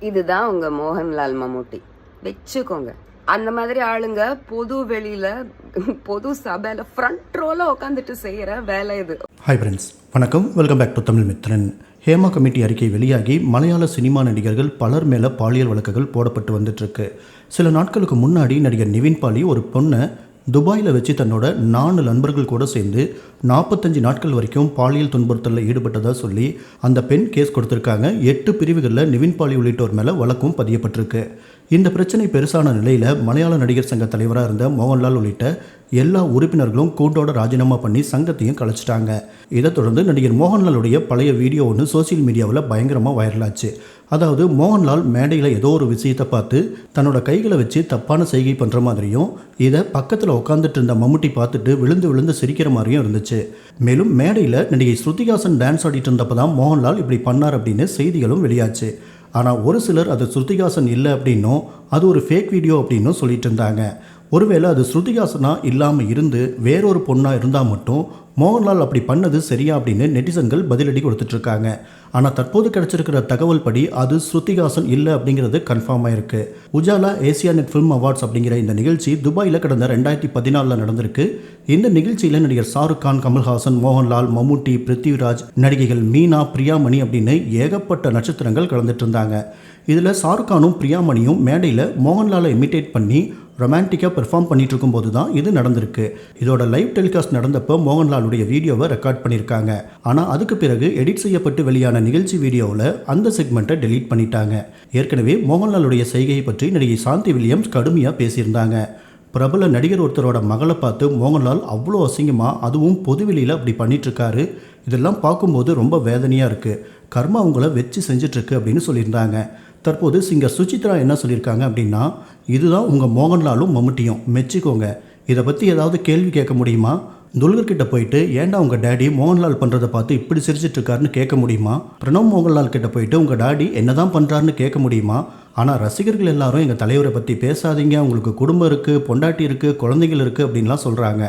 இதுதான் உங்க மோகன்லால் மம்முட்டி வச்சுக்கோங்க. அந்த மாதிரி ஆளுங்க பொது வெளியில பொது சபையில ஃப்ரண்ட் ரோல உட்காந்துட்டு செய்யற வேலை இது. ஹாய் ஃப்ரெண்ட்ஸ், வணக்கம். Welcome back to Tamil Mitran. Hema committee அறிக்கை வெளியாகி மலையாள சினிமா நடிகர்கள் பலர் மேலே பாலியல் வழக்குகள் போடப்பட்டு வந்துட்டுருக்கு. சில நாட்களுக்கு முன்னாடி நடிகர் நிவின் பாலி ஒரு பொண்ணை துபாயில் வச்சு தன்னோட 4 நண்பர்கள் கூட சேர்ந்து 45 நாட்கள் வரைக்கும் பாலியல் துன்புறுத்தலில் ஈடுபட்டதாக சொல்லி அந்த பெண் கேஸ் கொடுத்துருக்காங்க. 8 பிரிவுகளில் நிவின் பாலி உள்ளிட்டோர் மேலே வழக்கும் பதியப்பட்டிருக்கு. இந்த பிரச்சனை பெருசான நிலையில் மலையாள நடிகர் சங்க தலைவராக இருந்த மோகன்லால் உள்ளிட்ட எல்லா உறுப்பினர்களும் கூட்டோட ராஜினாமா பண்ணி சங்கத்தையும் கலைச்சிட்டாங்க. இதை தொடர்ந்து நடிகர் மோகன்லாலுடைய பழைய வீடியோ ஒன்று சோசியல் மீடியாவில் பயங்கரமாக வைரலாச்சு. அதாவது மோகன்லால் மேடையில் ஏதோ ஒரு விஷயத்தை பார்த்து தன்னோட கைகளை வச்சு தப்பான செய்கை பண்ணுற மாதிரியும் இதை பக்கத்தில் உட்காந்துட்டு இருந்த மம்முட்டி பார்த்துட்டு விழுந்து விழுந்து சிரிக்கிற மாதிரியும் இருந்துச்சு. மேலும் மேடையில் நடிகை ஸ்ருதிஹாசன் டான்ஸ் ஆடிட்டு இருந்தப்போ தான் மோகன்லால் இப்படி பண்ணார் அப்படின்னு செய்திகளும் வெளியாச்சு. ஆனால் ஒரு சிலர் அது ஸ்ருதிஹாசன் இல்லை அப்படின்னும் அது ஒரு ஃபேக் வீடியோ அப்படின்னும் சொல்லிட்டு இருந்தாங்க. ஒருவேளை அது ஸ்ருதிஹாசனாக இல்லாமல் இருந்து வேறொரு பொண்ணாக இருந்தால் மட்டும் மோகன்லால் அப்படி பண்ணது சரியா அப்படின்னு நெட்டிசன்கள் பதிலடி கொடுத்துட்ருக்காங்க. ஆனால் தற்போது கிடச்சிருக்கிற தகவல் படி அது ஸ்ருதிஹாசன் இல்லை அப்படிங்கிறது கன்ஃபார்ம் ஆயிருக்கு. உஜாலா ஏசியாநெட் ஃபிலிம் அவார்ட்ஸ் அப்படிங்கிற இந்த நிகழ்ச்சி துபாயில் கடந்த 2014 நடந்திருக்கு. இந்த நிகழ்ச்சியில் நடிகர் ஷாருக் கான், கமல்ஹாசன், மோகன்லால், மம்முட்டி, பிருத்திவிராஜ், நடிகைகள் மீனா, பிரியாமணி அப்படின்னு ஏகப்பட்ட நட்சத்திரங்கள் கலந்துட்டு இருந்தாங்க. இதில் ஷாருக் கானும் பிரியாமணியும் மேடையில் மோகன்லாலை இமிட்டேட் பண்ணி ரொமான்டிக்காக பெர்ஃபார்ம் பண்ணிட்டு இருக்கும்போது தான் இது நடந்திருக்கு. இதோட லைவ் டெலிகாஸ்ட் நடந்தப்போ மோகன்லாலுடைய வீடியோவை ரெக்கார்ட் பண்ணியிருக்காங்க. ஆனால் அதுக்கு பிறகு எடிட் செய்யப்பட்டு வெளியான நிகழ்ச்சி வீடியோவில் அந்த செக்மெண்ட்டை டெலீட் பண்ணிட்டாங்க. ஏற்கனவே மோகன்லாலுடைய செய்கையை பற்றி நடிகை சாந்தி வில்லியம்ஸ் கடுமையாக பேசியிருந்தாங்க. பிரபல நடிகர் ஒருத்தரோட மகளை பார்த்து மோகன்லால் அவ்வளோ அசிங்கமாக, அதுவும் பொதுவெளியில் அப்படி பண்ணிட்டுருக்காரு. இதெல்லாம் பார்க்கும்போது ரொம்ப வேதனையாக இருக்குது. கர்மா உங்களை வச்சு செஞ்சிட்ருக்கு அப்படின்னு சொல்லியிருந்தாங்க. தற்போது சிங்கர் சுசித்ரா என்ன சொல்லியிருக்காங்க அப்படின்னா, இதுதான் உங்கள் மோகன்லாலும் மம்முட்டியும், மெச்சிக்கோங்க. இதை பற்றி ஏதாவது கேள்வி கேட்க முடியுமா? துல்கர்கிட்ட போயிட்டு ஏன்டா உங்கள் டேடி மோகன்லால் பண்ணுறதை பார்த்து இப்படி சிரிச்சிட்ருக்காருன்னு கேட்க முடியுமா? பிரணவ் மோகன்லால் கிட்ட போயிட்டு உங்கள் டாடி என்ன தான் பண்ணுறாருன்னு கேட்க முடியுமா? ஆனால் ரசிகர்கள் எல்லாரும் எங்கள் தலைவரை பற்றி பேசாதீங்க, உங்களுக்கு குடும்பம் இருக்குது, பொண்டாட்டி இருக்குது, குழந்தைகள் இருக்குது அப்படின்லாம் சொல்கிறாங்க.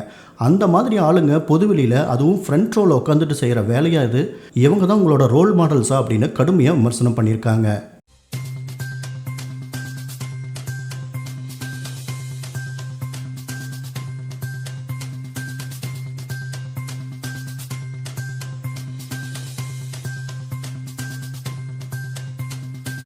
அந்த மாதிரி ஆளுங்க பொதுவெளியில் அதுவும் ஃப்ரண்ட் ரோவில் உட்காந்துட்டு செய்கிற வேலையாக இது? இவங்க தான் உங்களோட ரோல் மாடல்ஸா அப்படின்னு கடுமையாக விமர்சனம் பண்ணியிருக்காங்க.